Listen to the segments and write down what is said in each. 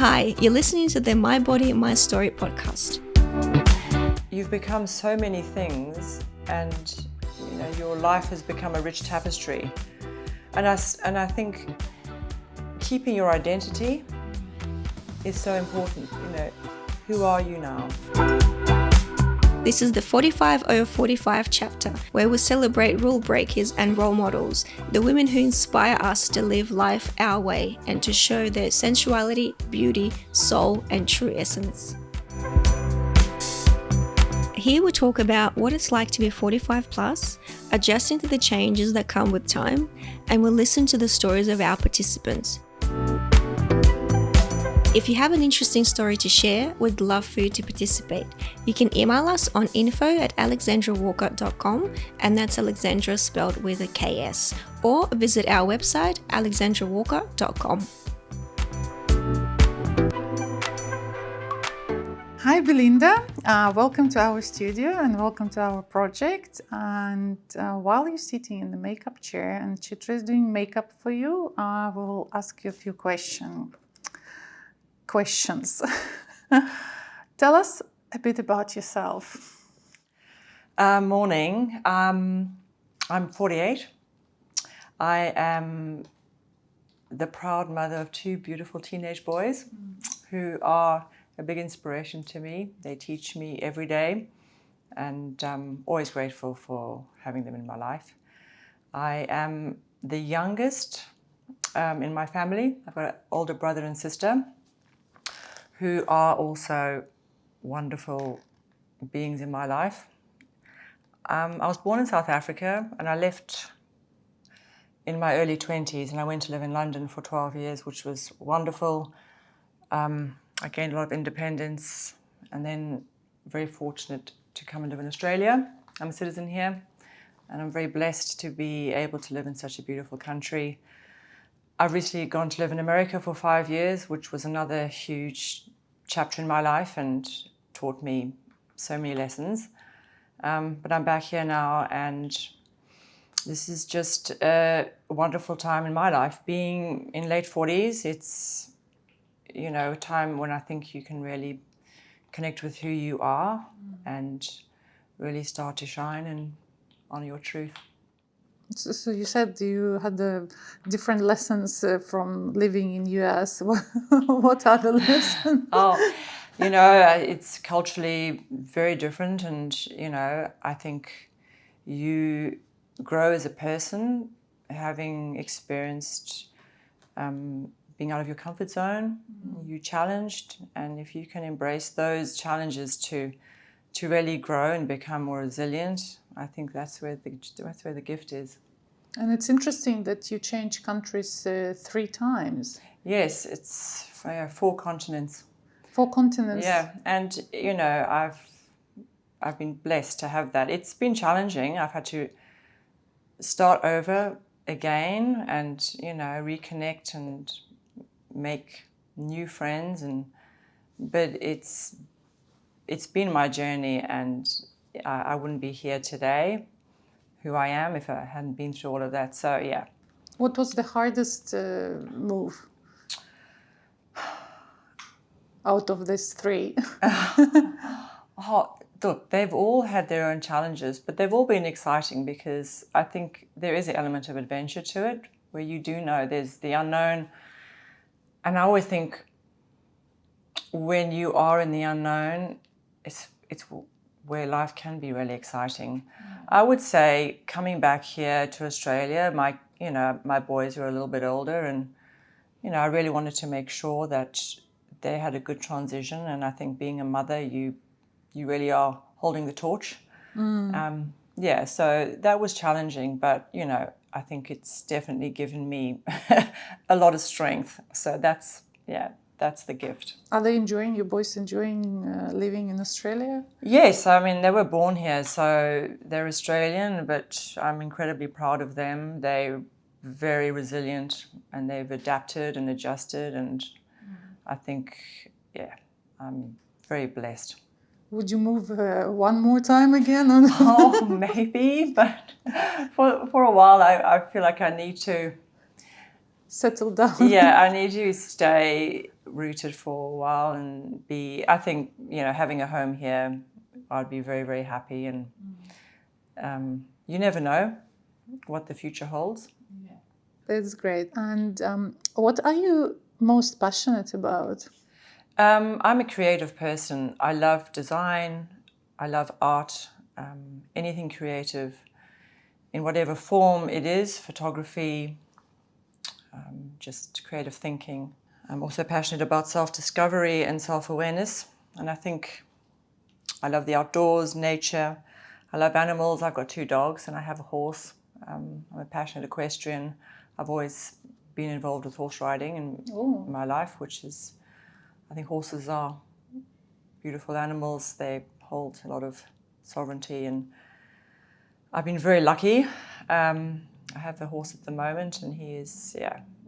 Hi, you're listening to the My Body, My Story podcast. You've become so many things, and your life has become a rich tapestry. And I think keeping your identity is so important. Who are you now? This is the 45 over 45 chapter, where we celebrate rule breakers and role models, the women who inspire us to live life our way and to show their sensuality, beauty, soul, and true essence. Here we talk about what it's like to be 45 plus, adjusting to the changes that come with time, and we'll listen to the stories of our participants. If you have an interesting story to share, we'd love for you to participate. You can email us on info@alexandrawalker.com, and that's Alexandra spelled with a KS, or visit our website alexandrawalker.com. Hi Belinda, welcome to our studio and welcome to our project. And while you're sitting in the makeup chair and Citra is doing makeup for you, I will ask you a few questions. Tell us a bit about yourself. Morning. I'm 48. I am the proud mother of two beautiful teenage boys who are a big inspiration to me. They teach me every day, and I'm always grateful for having them in my life. I am the youngest in my family. I've got an older brother and sister who are also wonderful beings in my life. I was born in South Africa, and I left in my early 20s, and I went to live in London for 12 years, which was wonderful. I gained a lot of independence, and then very fortunate to come and live in Australia. I'm a citizen here, and I'm very blessed to be able to live in such a beautiful country. I've recently gone to live in America for 5 years, which was another huge chapter in my life and taught me so many lessons. But I'm back here now, and this is just a wonderful time in my life. Being in late 40s, it's a time when I think you can really connect with who you are and really start to shine and honor your truth. So you said you had different lessons from living in US. What are the lessons? It's culturally very different, and I think you grow as a person having experienced being out of your comfort zone. You're challenged, and if you can embrace those challenges to really grow and become more resilient, I think that's where the gift is. And it's interesting that you changed countries 3 times. Yes, it's 4 continents. 4 continents. Yeah, and I've been blessed to have that. It's been challenging. I've had to start over again and reconnect and make new friends, but it's been my journey, and I wouldn't be here today who I am if I hadn't been through all of that. So yeah. What was the hardest move out of these 3? Look, they've all had their own challenges, but they've all been exciting, because I think there is an element of adventure to it, where you do know there's the unknown. And I always think when you are in the unknown, it's where life can be really exciting. I would say coming back here to Australia, my boys were a little bit older, and I really wanted to make sure that they had a good transition. And I think being a mother, you really are holding the torch. So that was challenging, but I think it's definitely given me a lot of strength. So that's the gift. Are they enjoying, your boys enjoying living in Australia? Yes, I mean, they were born here, so they're Australian, but I'm incredibly proud of them. They're very resilient, and they've adapted and adjusted, and I think, I'm very blessed. Would you move one more time again? Oh, maybe, but for a while I feel like I need to settle down. Yeah, I need to stay rooted for a while and I think, having a home here, I'd be very, very happy. And you never know what the future holds. Yeah. That's great. And what are you most passionate about? I'm a creative person. I love design. I love art. Anything creative in whatever form it is, photography, just creative thinking. I'm also passionate about self-discovery and self-awareness. And I think I love the outdoors, nature. I love animals. I've got 2 dogs and I have a horse. I'm a passionate equestrian. I've always been involved with horse riding in my life, which is, I think horses are beautiful animals. They hold a lot of sovereignty, and I've been very lucky. I have a horse at the moment, and he is,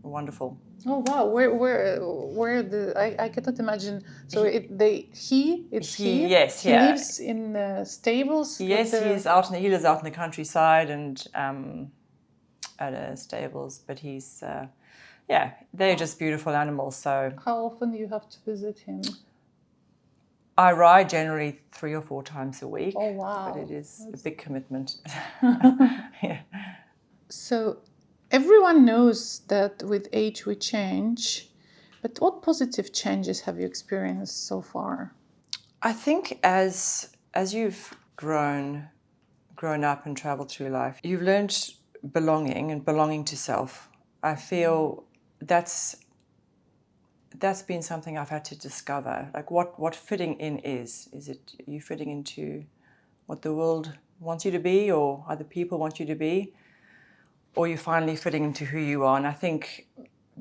wonderful. Oh wow! Where I cannot imagine. So he yes, he lives in stables. Yes, he lives out in the countryside and at stables. But he's they're just beautiful animals. So how often you have to visit him? I ride generally 3 or 4 times a week. Oh wow! But it is a big commitment. Yeah. So everyone knows that with age we change, but what positive changes have you experienced so far? I think as you've grown up and traveled through life, you've learned belonging to self. I feel that's been something I've had to discover. Like what fitting in is. Is it you fitting into what the world wants you to be, or other people want you to be? Or you're finally fitting into who you are. And I think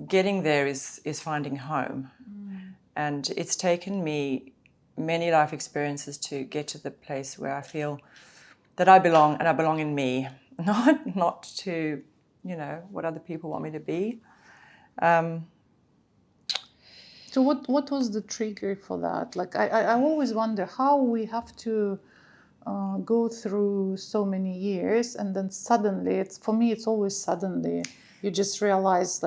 getting there is finding home. And it's taken me many life experiences to get to the place where I feel that I belong, and I belong in me, not to, what other people want me to be. So what was the trigger for that? Like I always wonder how we have to go through so many years, and then suddenly, for me it's always suddenly you just realize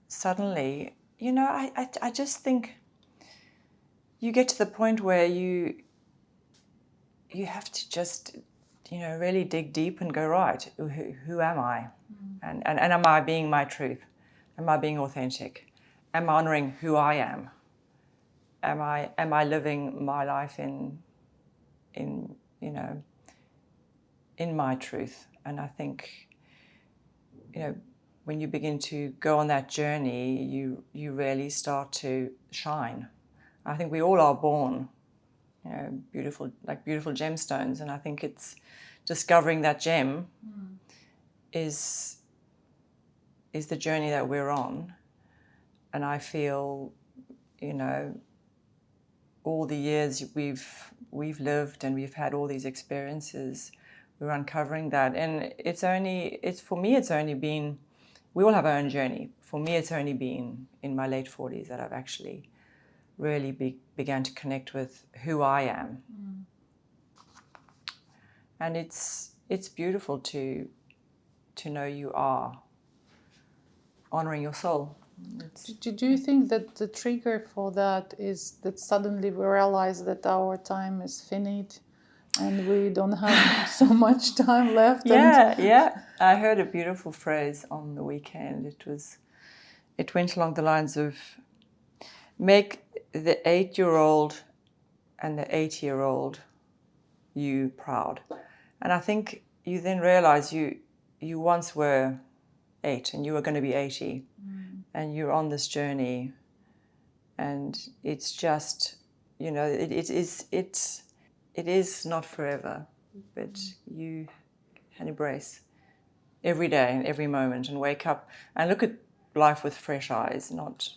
suddenly, I just think you get to the point where you have to just really dig deep and go, right, who am I? And am I being my truth? Am I being authentic? Am I honoring who I am? Am I living my life in my truth? And I think, when you begin to go on that journey, you really start to shine. I think we all are born, beautiful gemstones, and I think it's discovering that gem is the journey that we're on. And I feel, all the years we've lived and we've had all these experiences, we're uncovering that. And for me, it's only been, we all have our own journey. For me, it's only been in my late 40s that I've actually really began to connect with who I am. And it's beautiful to know you are honoring your soul. Do you think that the trigger for that is that suddenly we realize that our time is finite and we don't have so much time left? Yeah. I heard a beautiful phrase on the weekend. It went along the lines of, make the 8-year-old and the 80-year-old you proud. And I think you then realize you once were 8 and you were going to be 80. And you're on this journey, and it's just, it is not forever, but you can embrace every day and every moment and wake up and look at life with fresh eyes, not,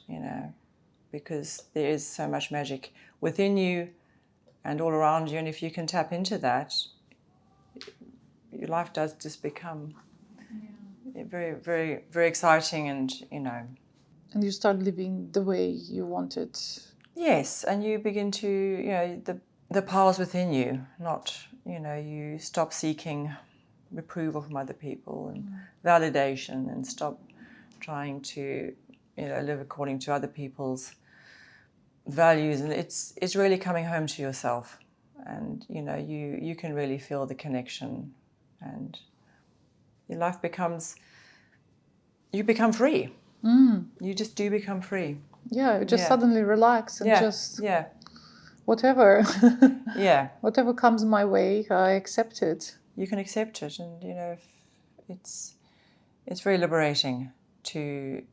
because there is so much magic within you and all around you. And if you can tap into that, your life does just become very, very, very exciting, and And you start living the way you want it. Yes, and you begin to, the power's within you, not, you stop seeking approval from other people and validation, and stop trying to, live according to other people's values, and it's really coming home to yourself, and you can really feel the connection, and your life you become free. You just do become free. Yeah, you just suddenly relax and just whatever whatever comes my way, I accept it. You can accept it, and it's very liberating to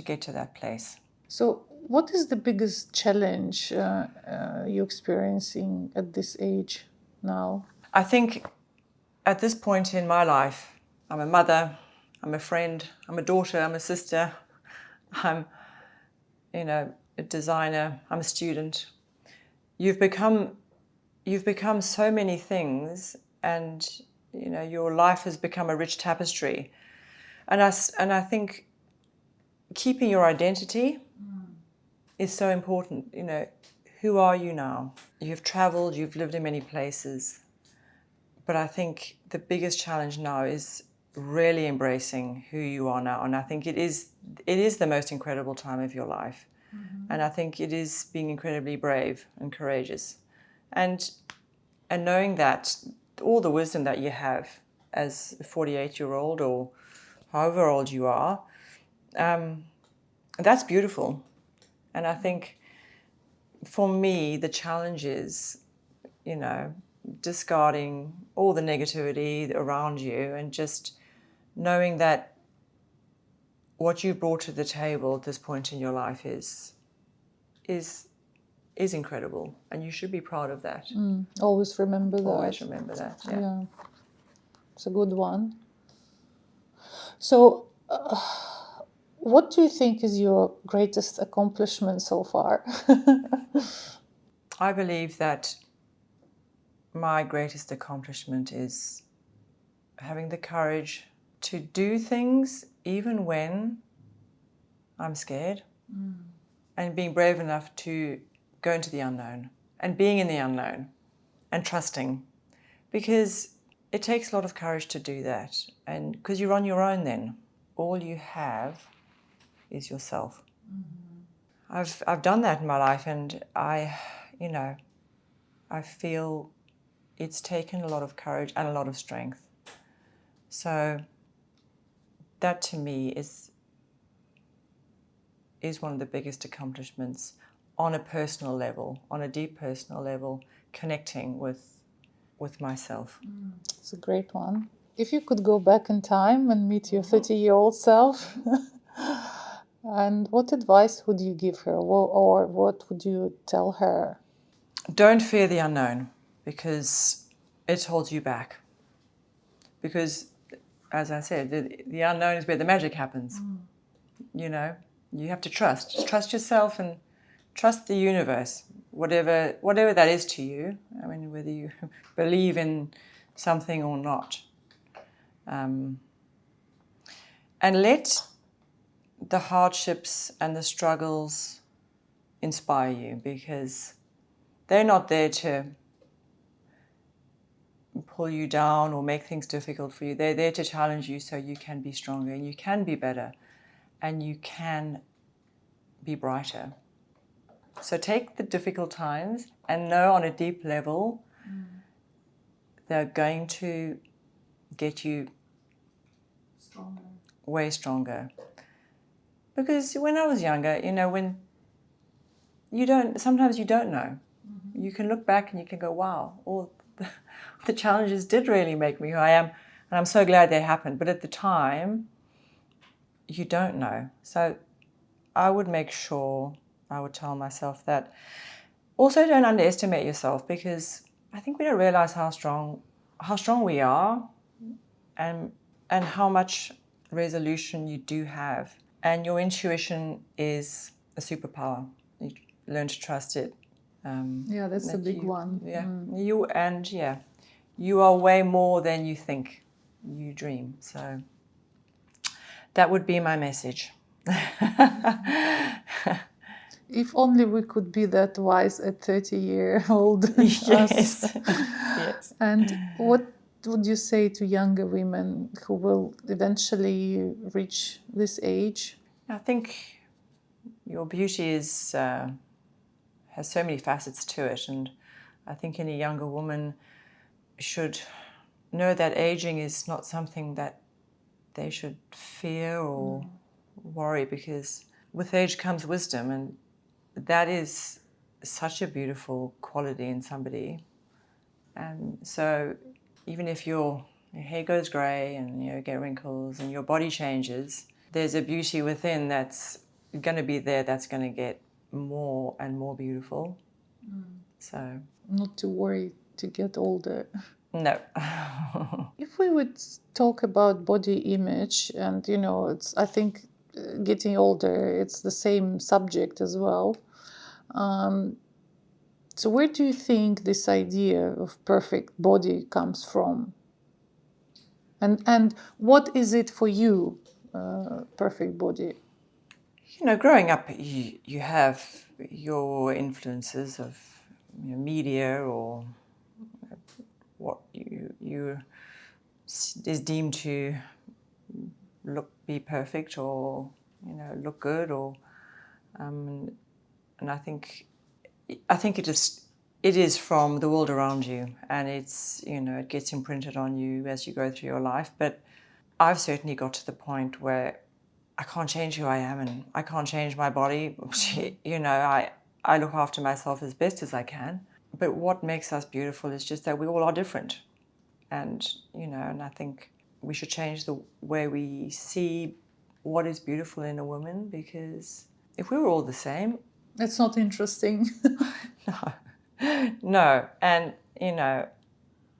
get to that place. So what is the biggest challenge you're experiencing at this age now? I think at this point in my life, I'm a mother, I'm a friend, I'm a daughter, I'm a sister, I'm a designer, I'm a student. You've become so many things, and your life has become a rich tapestry. And I think keeping your identity is so important. Who are you now? You've traveled, you've lived in many places. But I think the biggest challenge now is really embracing who you are now. And I think it is the most incredible time of your life. And I think it is being incredibly brave and courageous. And knowing that all the wisdom that you have as a 48-year-old or however old you are, that's beautiful. And I think for me, the challenge is, discarding all the negativity around you and just knowing that what you brought to the table at this point in your life is incredible, and you should be proud of that. Always remember that. Always remember that. Yeah. It's a good one. So, what do you think is your greatest accomplishment so far? I believe that my greatest accomplishment is having the courage to do things even when I'm scared, and being brave enough to go into the unknown, and being in the unknown and trusting, because it takes a lot of courage to do that, and because you're on your own then. All you have is yourself. I've done that in my life, and I feel it's taken a lot of courage and a lot of strength. So that to me is one of the biggest accomplishments on a personal level, on a deep personal level, connecting with myself. It's a great one. If you could go back in time and meet your 30-year-old self, and what advice would you give her, or what would you tell her? Don't fear the unknown, because it holds you back. Because, as I said, the unknown is where the magic happens. You have to trust yourself and trust the universe, whatever that is to you. I mean, whether you believe in something or not. And let the hardships and the struggles inspire you, because they're not there to pull you down or make things difficult for you. They're there to challenge you so you can be stronger and you can be better and you can be brighter. So take the difficult times and know on a deep level they're going to get you way stronger. Because when I was younger, when sometimes you don't know. You can look back and you can go, wow, all the challenges did really make me who I am, and I'm so glad they happened. But at the time, you don't know. So I would tell myself that. Also, don't underestimate yourself, because I think we don't realize how strong we are, and how much resolution you do have. And your intuition is a superpower. You learn to trust it. That's a big one. Yeah, you are way more than you think. You dream. So that would be my message. If only we could be that wise at 30-year-old. Yes. Yes. And what would you say to younger women who will eventually reach this age? I think your beauty is has so many facets to it, and I think any younger woman should know that aging is not something that they should fear or worry, because with age comes wisdom, and that is such a beautiful quality in somebody. And so even if your hair goes grey and you get wrinkles and your body changes, there's a beauty within that's going to be there, that's going to get more and more beautiful. So Not to worry to get older. no. If we would talk about body image, and it's, I think, getting older, it's the same subject as well. So where do you think this idea of perfect body comes from? And what is it for you, perfect body? Growing up, you have your influences of media or what you is deemed to be perfect or look good, or and I think it is from the world around you, and it's it gets imprinted on you as you go through your life. But I've certainly got to the point where I can't change who I am, and I can't change my body. I look after myself as best as I can. But what makes us beautiful is just that we all are different. And, and I think we should change the way we see what is beautiful in a woman, because if we were all the same... That's not interesting. No. And,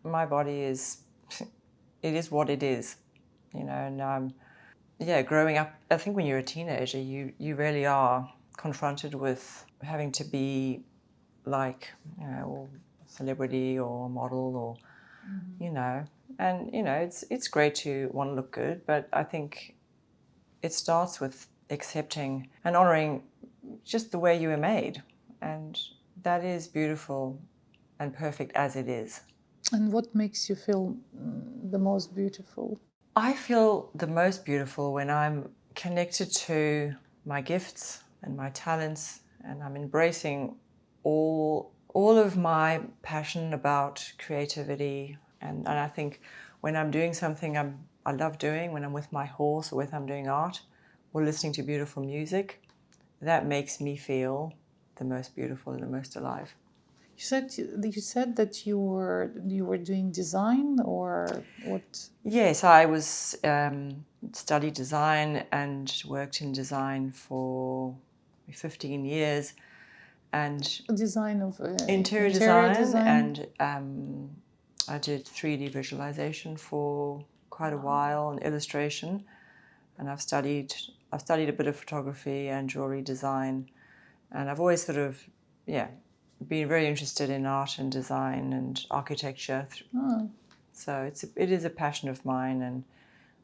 my body is, it is what it is, and growing up, I think when you're a teenager, you really are confronted with having to be like, a celebrity or a model or, and, it's great to want to look good, but I think it starts with accepting and honouring just the way you were made, and that is beautiful and perfect as it is. And what makes you feel the most beautiful? I feel the most beautiful when I'm connected to my gifts and my talents, and I'm embracing all of my passion about creativity. And I think when I'm doing something I love doing, when I'm with my horse or when I'm doing art or listening to beautiful music, that makes me feel the most beautiful and the most alive. You said that you were doing design, or what? Yes, I was studied design and worked in design for 15 years, and Design of interior design. And I did 3D visualization for quite a while, and illustration, and I've studied a bit of photography and jewelry design, and I've always sort of been very interested in art and design and architecture. So it is a passion of mine, and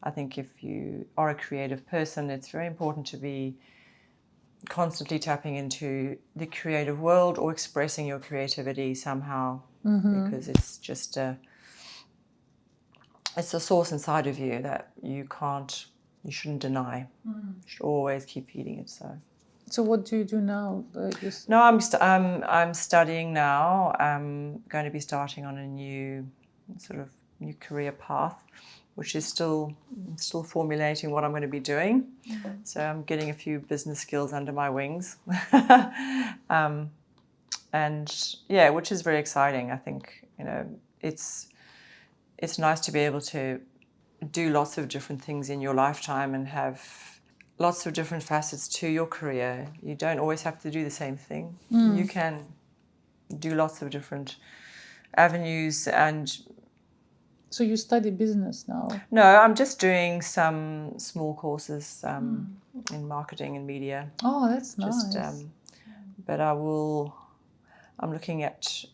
I think if you are a creative person, it's very important to be constantly tapping into the creative world or expressing your creativity somehow, because it's just it's a source inside of you that you shouldn't deny. You should always keep feeding it. So what do you do now? No, I'm studying now. I'm going to be starting on a new career path, which is still formulating what I'm going to be doing. So I'm getting a few business skills under my wings, and which is very exciting. I think it's nice to be able to do lots of different things in your lifetime and have lots of different facets to your career. You don't always have to do the same thing. You can do lots of different avenues. And so you study business now? No, I'm just doing some small courses in marketing and media. Oh, that's nice. But I'm looking at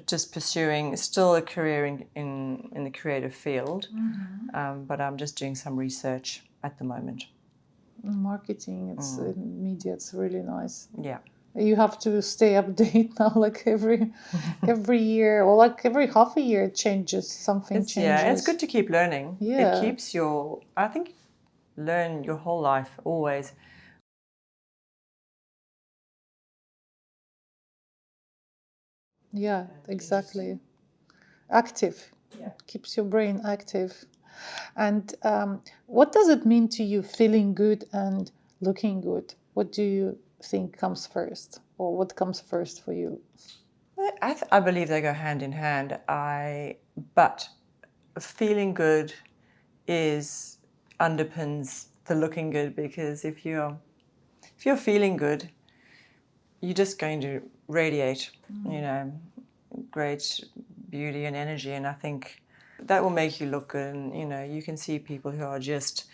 just pursuing still a career in the creative field, but I'm just doing some research at the moment. Marketing, media, it's really nice. Yeah. You have to stay update now, like every year, or like every half a year it changes, something changes. Yeah, it's good to keep learning. Yeah. It keeps I think, learn your whole life, always. Yeah, exactly. Active. Yeah. Keeps your brain active. And what does it mean to you, feeling good and looking good? What do you think comes first, or what comes first for you? I believe they go hand in hand. But feeling good underpins the looking good, because if you're feeling good, you're just going to radiate, great beauty and energy, and I think that will make you look good. And you can see people who are just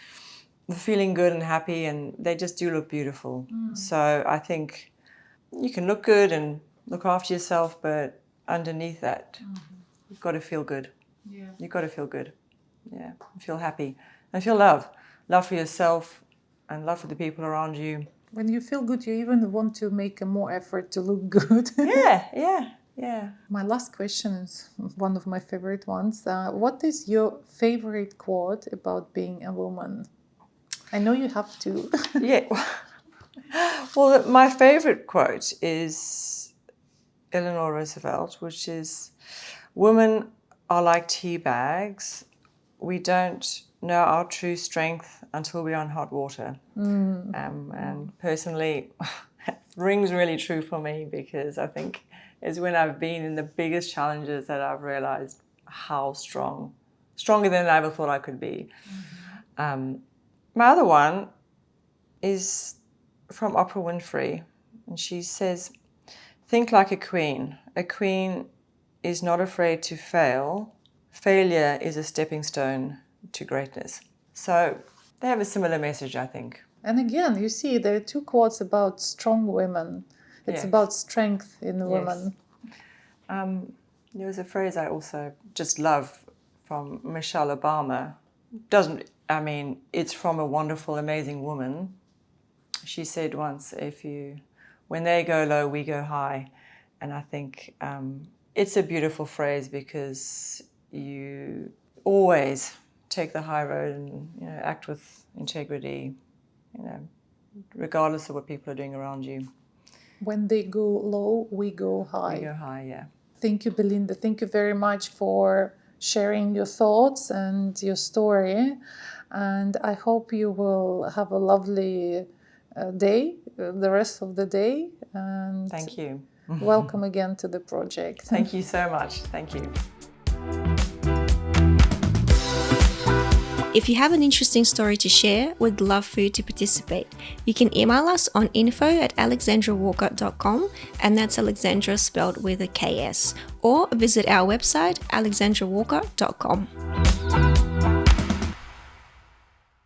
feeling good and happy, and they just do look beautiful. So I think you can look good and look after yourself, but underneath that, you've got to feel good. Yeah. You've got to feel good. Yeah, feel happy and feel love for yourself and love for the people around you. When you feel good, you even want to make a more effort to look good. Yeah. My last question is one of my favorite ones. What is your favorite quote about being a woman? I know you have to. Yeah. Well, my favorite quote is Eleanor Roosevelt, which is, "Women are like tea bags. We don't know our true strength until we're on hot water." And personally, it rings really true for me, because I think it's when I've been in the biggest challenges that I've realized how stronger than I ever thought I could be. My other one is from Oprah Winfrey, and she says, "Think like a queen. A queen is not afraid to fail. Failure is a stepping stone to greatness." So they have a similar message, I think. And again, you see, there are two quotes about strong women. It's Yes. about strength in women. There was a phrase I also just love from Michelle Obama. It's from a wonderful, amazing woman. She said once, when they go low, we go high. And I think it's a beautiful phrase, because you always take the high road and act with integrity, regardless of what people are doing around you. When they go low, we go high. We go high, yeah. Thank you, Belinda. Thank you very much for sharing your thoughts and your story. And I hope you will have a lovely day, the rest of the day. And Thank you. welcome again to the project. Thank you so much. Thank you. If you have an interesting story to share, we'd love for you to participate. You can email us on info@alexandrawalker.com, and that's Alexandra spelled with a KS, or visit our website alexandrawalker.com.